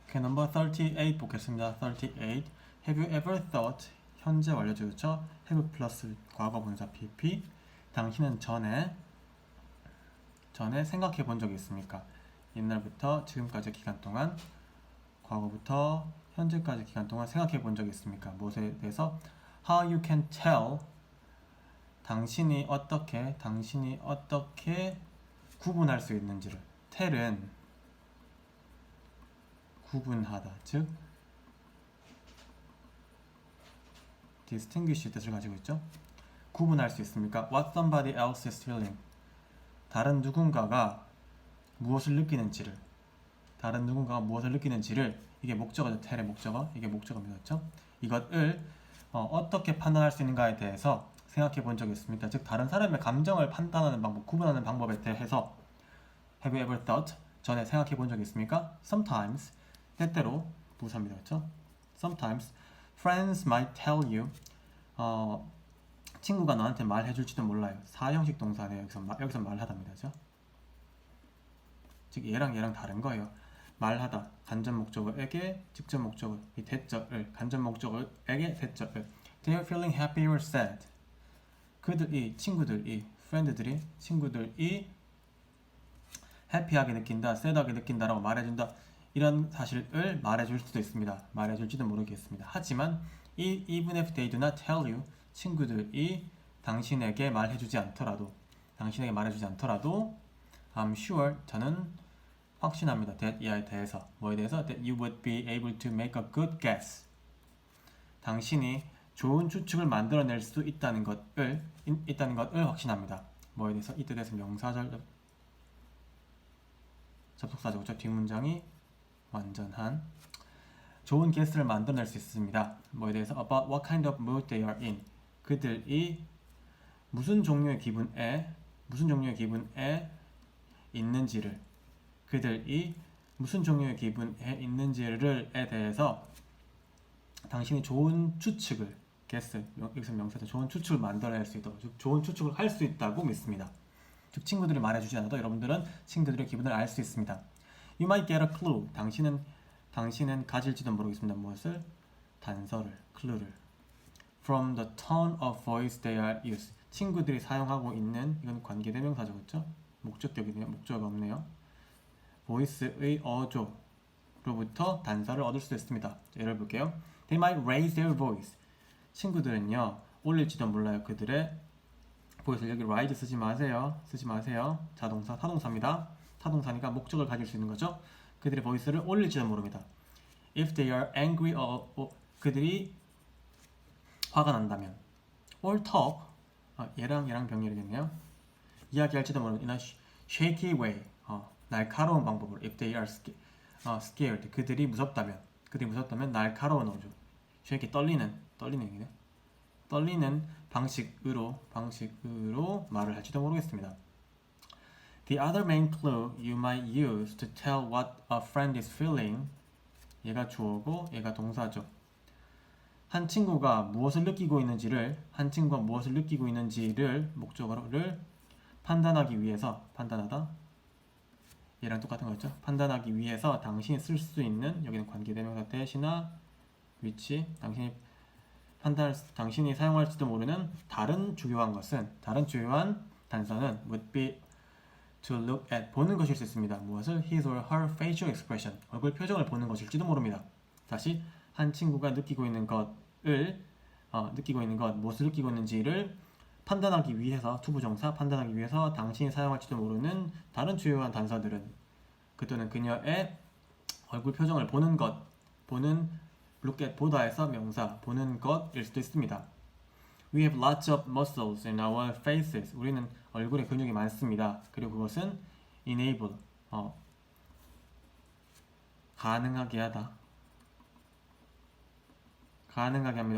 Okay, number 38 보겠습니다. 38. Have you ever thought? 현재 완료죠, 그렇죠? have 플러스 과거 분사 PP. 당신은 전에 생각해 본 적이 있습니까? 옛날부터 지금까지 기간 동안, 과거부터 현재까지 기간 동안 생각해 본 적이 있습니까? 무엇에 대해서? How you can tell. 당신이 어떻게 구분할 수 있는지를. tell은 구분하다, 즉 distinguish 뜻을 가지고 있죠. 구분할 수 있습니까? What somebody else is feeling. 다른 누군가가 무엇을 느끼는지를. 이게 목적어죠. tell의 목적어. 이게 목적어입니다. 그렇죠? 이것을 어떻게 판단할 수 있는가에 대해서 생각해 본 적이 있습니까? 즉 다른 사람의 감정을 판단하는 방법, 구분하는 방법에 대해서 Have you ever thought? 전에 생각해 본 적이 있습니까? Sometimes. 때때로 부사입니다. 그렇죠? Sometimes friends might tell you. 친구가 너한테 말해줄지도 몰라요. 사형식 동사네요. 여기서 말하답니다. 그렇죠? 즉 얘랑 다른 거예요. 말하다, 간접 목적어에게 직접 목적어, 이 대적을, 간접 목적어에게 대적을. They are feeling happy or sad. 친구들이 해피하게 느낀다, sad하게 느낀다라고 말해준다. 이런 사실을 말해줄 수도 있습니다. 말해줄지도 모르겠습니다. 하지만 even if they do not tell you, 친구들이 당신에게 말해주지 않더라도, I'm sure, 저는 확신합니다. that 이에 대해서, 뭐에 대해서? that you would be able to make a good guess. 당신이 좋은 추측을 만들어낼 수 있다는 것을 확신합니다. 뭐에 대해서? 이 뜻에서 명사절 접속사죠. 그렇죠? 뒷문장이 완전한 좋은 게스를 만들어낼 수 있습니다. 뭐에 대해서? About what kind of mood they are in. 그들이 무슨 종류의 기분에 있는지에 대해서 당신이 좋은 추측을, guess, 여기서 명사죠. 좋은 추측을 만들어낼 수 있다고, 즉 좋은 추측을 할 수 있다고 믿습니다. 즉 친구들이 말해주지 않아도 여러분들은 친구들의 기분을 알 수 있습니다. You might get a clue. 당신은 가질지도 모르겠습니다. 무엇을? 단서를, clue를. From the tone of voice they are used. 친구들이 사용하고 있는, 이건 관계대명사죠, 그렇죠? 목적격이네요. 목적어가 없네요. voice의 어조로부터 단서를 얻을 수도 있습니다. 예를 볼게요. They might raise their voice. 친구들은요, 올릴지도 몰라요. 그들의 voice를, 여기 rise 쓰지 마세요. 자동사, 타동사입니다. 타동사니까 목적을 가질 수 있는 거죠. 그들의 voice를 올릴지도 모릅니다. If they are angry 그들이 화가 난다면. or talk, 얘랑 병렬이겠네요. 이야기할지도 모르는 in a shaky way, 날카로운 방법으로. If they are scared, 그들이 무섭다면 날카로운 어조. shaky, 떨리는 얘기네. 떨리는 방식으로 말을 할지도 모르겠습니다. The other main clue you might use to tell what a friend is feeling. 얘가 주어고 얘가 동사죠. 한 친구가 무엇을 느끼고 있는지를 목적어를 판단하기 위해서, 판단하다, 얘랑 똑같은 거였죠. 판단하기 위해서 당신이 쓸 수 있는, 여기는 관계대명사 대시나 위치, 당신이 사용할지도 모르는 다른 주요한 단서는 would be to look at, 보는 것일 수 있습니다. 무엇을? his or her facial expression, 얼굴 표정을 보는 것일지도 모릅니다. 다시, 한 친구가 무엇을 느끼고 있는지를 판단하기 위해서, 투부정사, 판단하기 위해서 당신이 사용할지도 모르는 다른 주요한 단서들은 그또는 그녀의 얼굴 표정을 보는 것, look at, 보다에서 명사, 보는 것일 수도 있습니다. We have lots of muscles in our faces. 우리는 얼굴에 근육이 많습니다. 그리고 그것은 enable, 가능하게 합니다.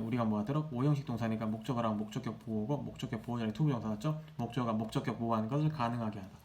우리가 뭐하도록? 오형식 동사니까 목적어랑 목적격 보호고, 목적격 보호 자리 투부정사 같죠? 목적어가 목적격 보호하는 것을 가능하게 하다.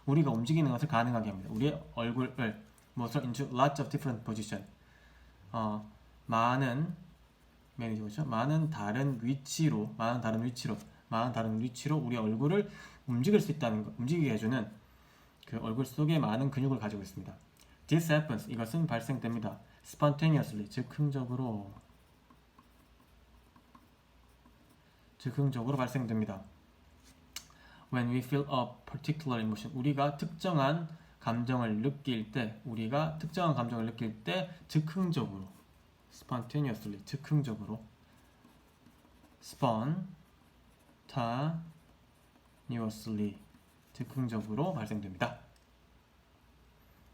우리가 움직이는 것을 가능하게 합니다. 우리의 얼굴을 무엇을? into lots of different position. 많은 다른 위치로 우리 얼굴을 움직이게 해주는, 그 얼굴 속에 많은 근육을 가지고 있습니다. This happens. 이것은 발생됩니다. Spontaneously. 즉흥적으로 발생됩니다. When we feel a particular emotion. 우리가 특정한 감정을 느낄 때 즉흥적으로 spontaneously 즉흥적으로 spontaneously 즉흥적으로 발생됩니다.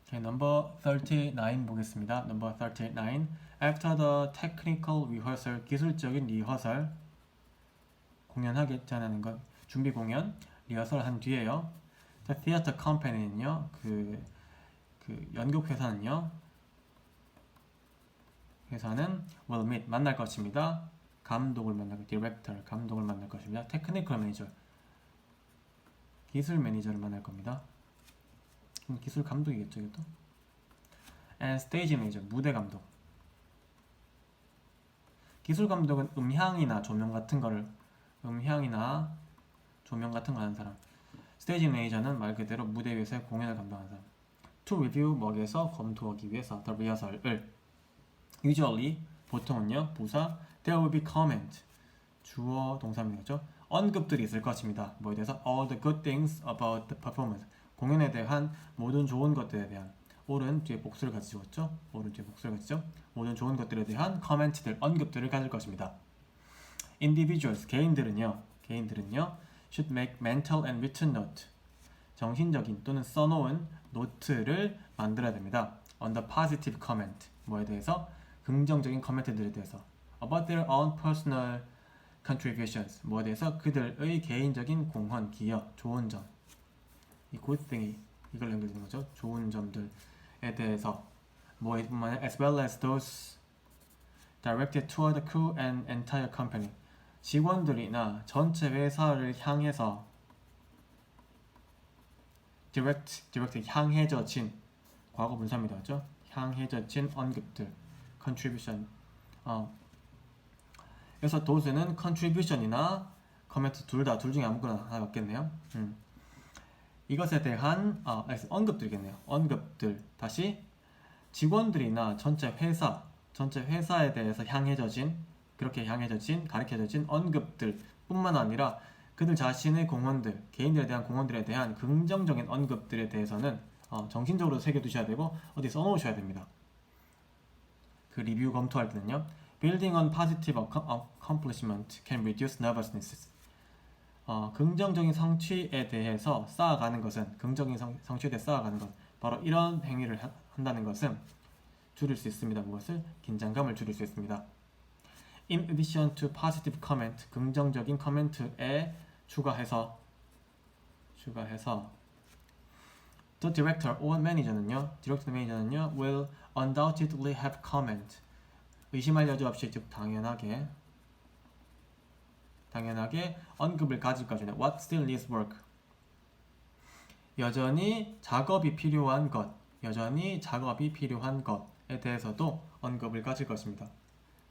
Okay, number 39 보겠습니다. Number 39. After the technical rehearsal, 기술적인 리허설, 공연하기 전하는 것, 준비 공연, 리허설 한 뒤에요. The theater company는요, 그 연극 회사는 will meet 만날 것입니다. 감독을 만날 것, director 감독을 만날 것입니다. Technical manager 기술 매니저를 만날 겁니다. 기술 감독이겠죠, 이것도. And stage manager 무대 감독. 기술 감독은 음향이나 조명 같은 거 하는 사람. 스테이지 매니저는 말 그대로 무대 위에서의 공연을 감당하는 사람. To review 먹여서 검토하기 위해서 the rehearsal을. Usually 보통은요 부사 there will be comment 주어 동사입니다. 언급들이 있을 것입니다. 뭐에 대해서 all the good things about the performance 공연에 대한 모든 좋은 것들에 대한 올은 뒤에 복수를 가지고 있죠. 모든 좋은 것들에 대한 커멘트들 언급들을 가질 것입니다. Individuals 개인들은요 should make mental and written note 정신적인 또는 써놓은 노트를 만들어야 됩니다. On the positive comment 뭐에 대해서 긍정적인 코멘트들에 대해서 about their own personal contributions 뭐에 대해서 그들의 개인적인 공헌, 기여, 좋은 점 이 good thing이 이걸 연결되는 거죠. 좋은 점들에 대해서 뭐뿐만 아니라 as well as those directed toward the crew and entire company 직원들이나 전체 회사를 향해서 direct 향해져진 과거 분사입니다. 그렇죠? 향해져진 언급들 contribution 그래서 dose는 contribution이나 comment 둘 중에 아무거나 하나 맞겠네요. 이것에 대한 언급들이겠네요. 언급들 다시 직원들이나 전체 회사에 대해서 가르쳐져진 언급들 뿐만 아니라 그들 자신의 공헌들, 개인들에 대한 공헌들에 대한 긍정적인 언급들에 대해서는 정신적으로 새겨두셔야 되고 어디 써놓으셔야 됩니다. 그 리뷰 검토할 때는요. Building on positive accomplishment can reduce nervousness. 긍정적인 성취에 대해서 쌓아가는 것은 바로 이런 행위를 한다는 것은 줄일 수 있습니다. 무엇을? 긴장감을 줄일 수 있습니다. In addition to positive comment, 긍정적인 코멘트에 추가해서 the director or manager는요, will undoubtedly have comment. 의심할 여지 없이 즉 당연하게 언급을 가질 것이네. What still needs work. 여전히 작업이 필요한 것에 대해서도 언급을 가질 것입니다.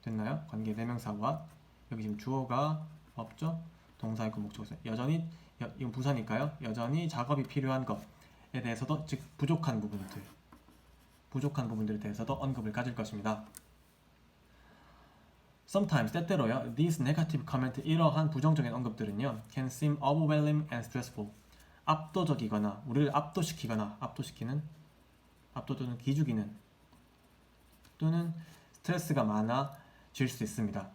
됐나요? 관계 대명사와 여기 지금 주어가 없죠? 동사 있고 목적어 있어요. 여전히 이건 부사니까요. 여전히 작업이 필요한 것에 대해서도 즉 부족한 부분들에 대해서도 언급을 가질 것입니다. Sometimes 때때로요. These negative comment 이러한 부정적인 언급들은요. Can seem overwhelming and stressful. 압도적이거나 우리를 압도시키는 압도 또는 기죽이는 또는 스트레스가 많아질 수 있습니다.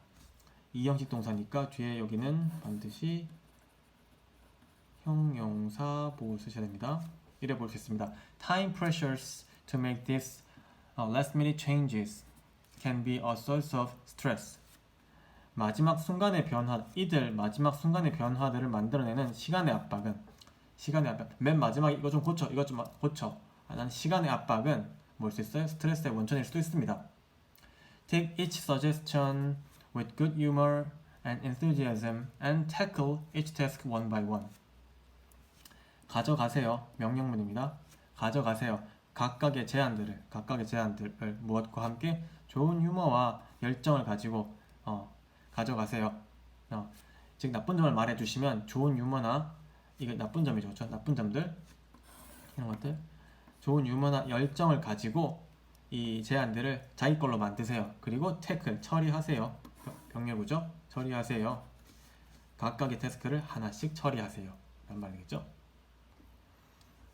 이 형식 동사니까 뒤에 여기는 반드시 형용사 보고 쓰셔야 됩니다. 이래 볼 수 있습니다. Time pressures to make these last minute changes can be a source of stress. 마지막 순간의 변화들을 만들어내는 시간의 압박. 맨 마지막에 이거 좀 고쳐. 라는 시간의 압박은 뭘 수 있어요? 스트레스의 원천일 수도 있습니다. Take each suggestion with good humor and enthusiasm and tackle each task one by one. 가져가세요. 명령문입니다. 가져가세요. 각각의 제안들을 무엇과 함께 좋은 유머와 열정을 가지고 가져가세요. 즉 나쁜 점을 말해주시면 좋은 유머나 이게 나쁜 점이죠. 그렇죠? 나쁜 점들 이런 것들 좋은 유머나 열정을 가지고 이 제안들을 자기 걸로 만드세요. 그리고 태클 처리하세요. 병렬구조 처리하세요. 각각의 태스크를 하나씩 처리하세요. 라는 말이겠죠.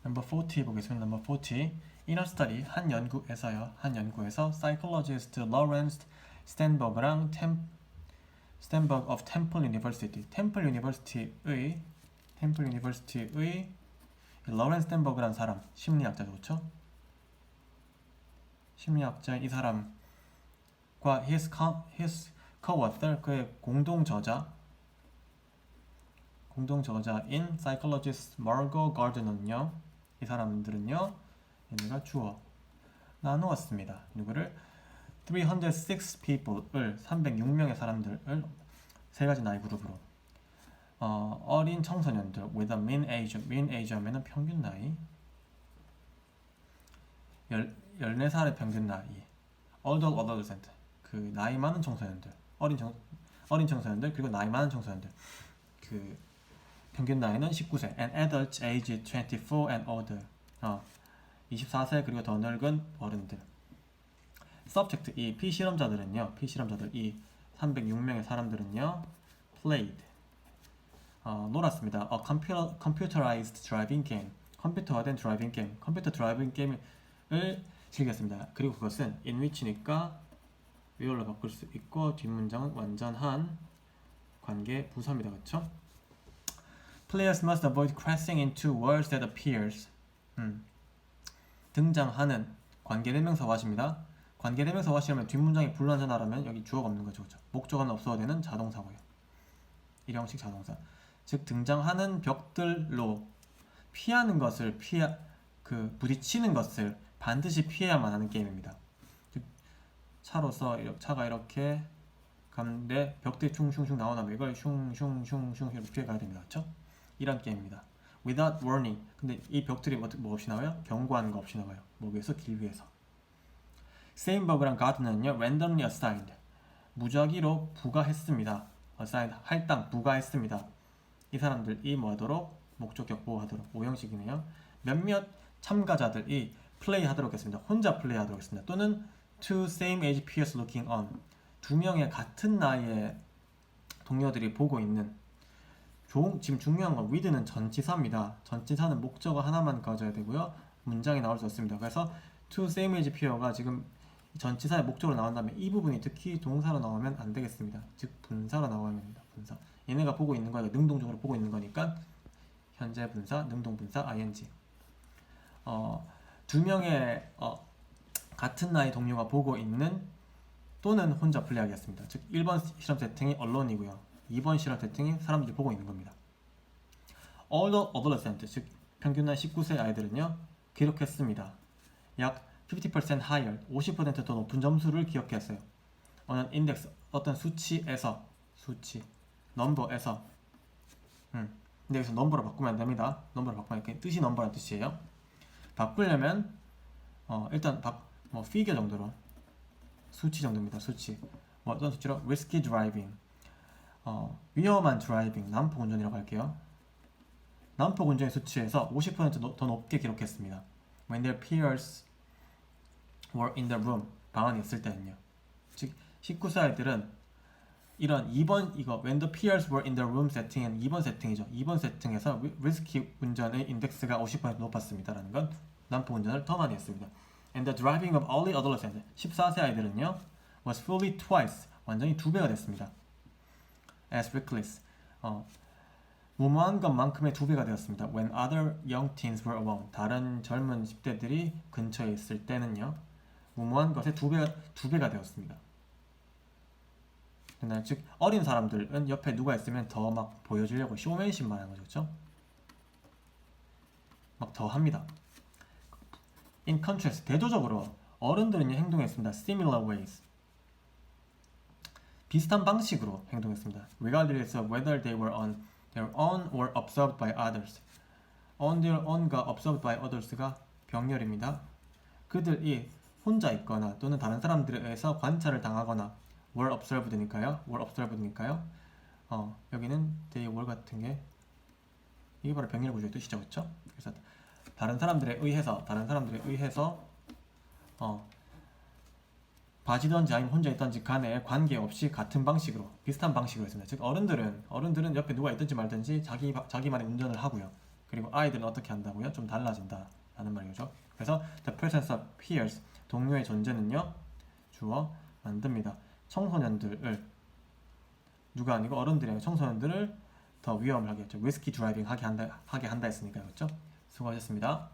넘버 40 보겠습니다. 넘버 40. In a study, 한 연구에서 psychologist Lawrence Sternberg랑 Sternberg of Temple University의 Lawrence Sternberg라는 사람, 심리학자죠, 그렇죠? 심리학자인 이 사람과 his co-author, 그의 공동 저자인 psychologist Margot Gardner는요, 이 사람들은요, 얘네가 주어 나누었습니다. 누구를? 306 people을 306명의 사람들을 세 가지 나이 그룹으로 어린 청소년들 with a mean age 하면은 평균 나이 14살의 평균 나이 older adolescent 그 나이 많은 청소년들 어린 청소년들 그리고 나이 많은 청소년들 그 평균 나이는 19세 and adults aged 24 and older 24세 그리고 더 늙은 어른들. subject 이 피실험자들은요 이 306명의 사람들은요 played 놀았습니다. a computerized driving game 컴퓨터화된 드라이빙 게임 컴퓨터 드라이빙 게임을 즐겼습니다. 그리고 그것은 in which니까 where로 바꿀 수 있고 뒷문장은 완전한 관계 부사입니다. 그렇죠? Players must avoid crashing into words that appears 등장하는 관계대명사 와십니다. 관계대명사 와시라면 뒷문장이 불완전하라면 여기 주어가 없는 거죠. 그렇죠? 목적어는 없어야 되는 자동사고요. 일형식 자동사. 즉 등장하는 벽들로 피하는 것을 부딪히는 것을 반드시 피해야만 하는 게임입니다. 즉 차가 이렇게 가는데 벽들이 슝슝슝 나오나면 이걸 슝슝슝슝 이렇게 피해가야 됩니다. 그렇죠? 이런 게임입니다. Without warning. 근데 이 벽들이 뭐 없이 나와요? 경고하는 거 없이 나와요. 뭐 위에서 길 위에서. 세인버그랑 가드너는요 randomly assigned 무작위로 부과했습니다. assign 할당 부과했습니다. 이 사람들이 뭐하도록 목적격 보호하도록 오형식이네요. 몇몇 참가자들이 플레이하도록 했습니다. 혼자 플레이하도록 했습니다. 또는 two same age peers looking on 두 명의 같은 나이의 동료들이 보고 있는 지금 중요한 건 with는 전치사입니다. 전치사는 목적어 하나만 가져야 되고요. 문장이 나올 수 없습니다. 그래서 two same age peer가 지금 전치사의 목적으로 나온다면 이 부분이 특히 동사로 나오면 안 되겠습니다. 즉 분사로 나와야 합니다. 분사. 얘네가 보고 있는 거니까 능동적으로 보고 있는 거니까 현재 분사, 능동분사, ing. 두 명의 같은 나이 동료가 보고 있는 또는 혼자 플레이하겠습니다. 즉 1번 실험 세팅이 언론이고요. 2번 실험 세팅이 사람들이 보고 있는 겁니다. Older adolescent, 즉 평균 나이 19세 아이들은요 기록했습니다. 약 50% higher, 50%더 높은 점수를 기억했어요. 어느 인덱스, 어떤 수치에서 넘버에서 근데 여기서 넘버로 바꾸면 안 됩니다. 넘버로 바꾸면 이렇게 뜻이 넘버라는 뜻이에요. 바꾸려면 일단 figure 정도로 수치 정도입니다. 수치. 어떤 수치로? risky driving. 위험한 드라이빙, 난폭 운전이라고 할게요. 난폭 운전의 수치에서 50%더 높게 기록했습니다. When their peers were in the room, 방 안에 있을 때는요. 즉 19세 아이들은 이런 2번 when the peers were in the room 세팅은 2번 세팅이죠. 2번 세팅에서 risky 운전의 인덱스가 50% 높았습니다라는 건 난폭 운전을 더 많이 했습니다. And the driving of early adolescents, 14세 아이들은요 was fully twice, 완전히 2배가 됐습니다. As reckless, 무모한 것만큼의 2배가 되었습니다. When other young teens were around, 다른 젊은 10대들이 근처에 있을 때는요 무모한 것의 2배가 되었습니다. 즉 어린 사람들은 옆에 누가 있으면 더 막 보여주려고 쇼맨십만 하는 거죠. 그렇죠? 막 더 합니다. In contrast, 대조적으로 어른들은 행동했습니다. Similar ways, 비슷한 방식으로 행동했습니다. Regardless of whether they were on their own or observed by others. On their own과 observed by others가 병렬입니다. 그들이 혼자 있거나 또는 다른 사람들에 의해서 관찰을 당하거나 were observed니까요. 여기는 they were 같은 게 이게 바로 병렬 구조의 뜻이죠. 그렇죠? 그래서 다른 사람들에 의해서 봐지던지 아니면 혼자 있던지 간에 관계없이 같은 방식으로 비슷한 방식으로 했습니다. 즉 어른들은 옆에 누가 있든지 말든지 자기만의 운전을 하고요. 그리고 아이들은 어떻게 한다고요? 좀 달라진다라는 말이죠. 그래서 the presence of peers 동료의 존재는요 주어 만듭니다. 청소년들을 누가 아니고 어른들이 아니고 청소년들을 더 위험을 하게 했죠. 위스키 드라이빙 하게 한다 했으니까요. 그렇죠? 수고하셨습니다.